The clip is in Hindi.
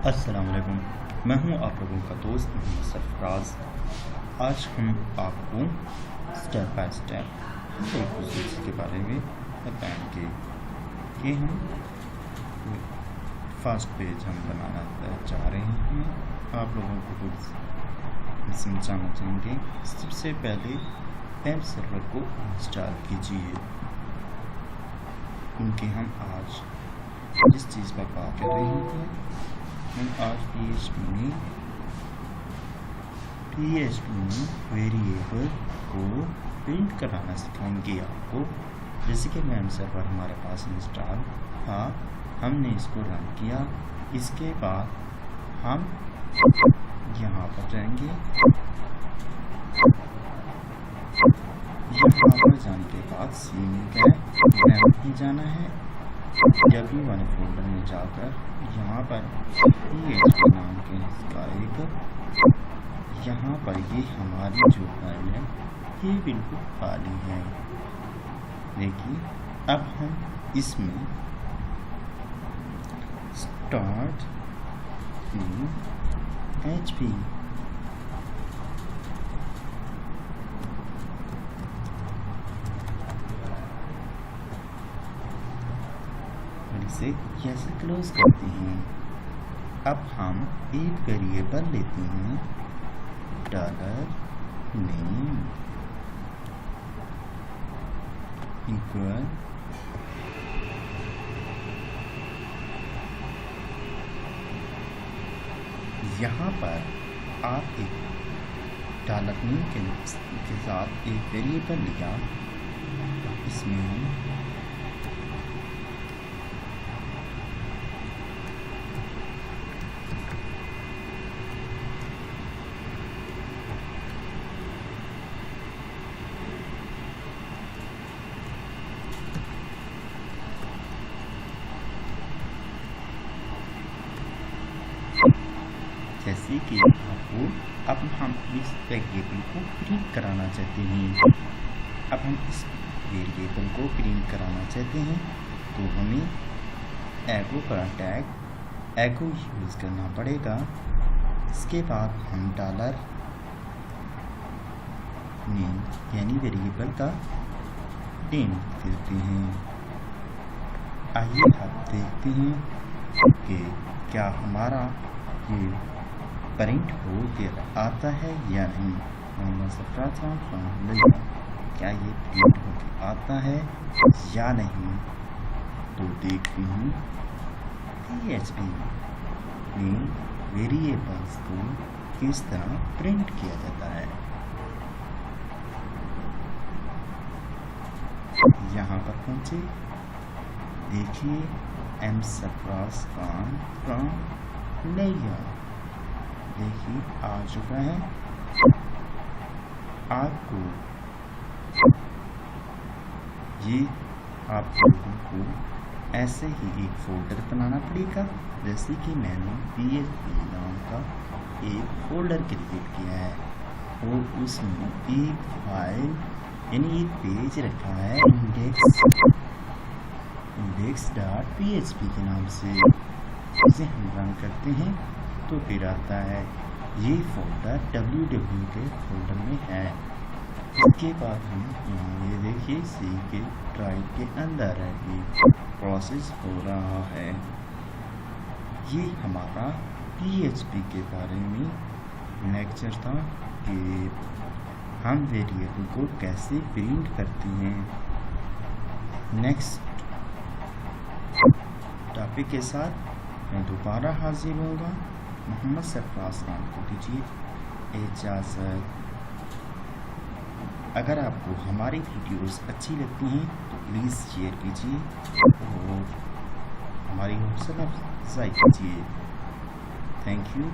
अस्सलाम वालेकुम। मैं हूं आप लोगों का दोस्त मोहम्मद सरफराज। आज हम आपको स्टेप बाय स्टेप एक चीज़ के बारे में बताएंगे कि हम फर्स्ट पेज हम बनाना चाह रहे हैं। आप लोगों को कुछ समझाना चाहेंगे। सबसे पहले वेब सर्वर को इंस्टॉल कीजिए, क्योंकि हम आज जिस चीज़ पर बात कर रहे हैं, हम आज PHP में वेरिएबल को प्रिंट कराना सिखाएंगे आपको। जैसे कि वेब सर्वर हमारे पास इंस्टॉल था, हमने इसको रन किया। इसके बाद हम यहाँ पर जाएंगे। यहाँ पर जाने के बाद सी में गए, में जाना है। डब्ल्यू वाले फोल्डर में जाकर यहाँ पर PHP नाम के इसका एक, यहाँ पर ये हमारी जो फाइल है ये बिल्कुल खाली है। देखिए, अब हम इसमें स्टार्ट PHP से कैसे क्लोज करते हैं। अब हम एक वेरिएबल लेते हैं, $name इक्वल यहाँ पर आप एक $name के साथ एक वेरिएबल लिया। इसमें हम जैसे कि आपको अब हम इस वेरिएबल को प्रिंट कराना चाहते हैं। अब हम इस वेरिएबल को प्रिंट कराना चाहते हैं तो हमें एगो का टैग एगो यूज़ करना पड़ेगा। इसके बाद हम $नेम यानी वेरिएबल का नेम देते हैं। आइए अब देखते हैं कि क्या हमारा ये प्रिंट हो के आता है या नहीं। क्या ये प्रिंट हो के आता है या नहीं, तो देखते हैं PHP में वेरिएबल्स को किस तरह प्रिंट किया जाता है। यहाँ पर पहुँचे, देखिए एम सरफराज खान फ्रॉम नैया, देखिए आ चुका है। आपको ये आप लोगों को ऐसे ही एक फोल्डर बनाना पड़ेगा। जैसे कि मैंने PHP नाम का एक फोल्डर क्रिएट किया है और उसमें एक फाइल यानी एक पेज रखा है index.php के नाम से। इसे हम रन करते हैं तो फिर आता है ये फोल्डर www के फोल्डर में है। इसके बाद हम यहाँ ये देखिए सी के ड्राइव के अंदर है, ये प्रोसेस हो रहा है। ये हमारा PHP के बारे में लेक्चर था कि हम वेरिएबल को कैसे प्रिंट करते हैं। नेक्स्ट टॉपिक के साथ मैं दोबारा हाजिर होगा। मोहम्मद सरफराज नाम को दीजिए इजाज़त। अगर आपको हमारी वीडियोस अच्छी लगती हैं तो प्लीज़ शेयर कीजिए और हमारी हौसला अफजाई कीजिए। Thank you.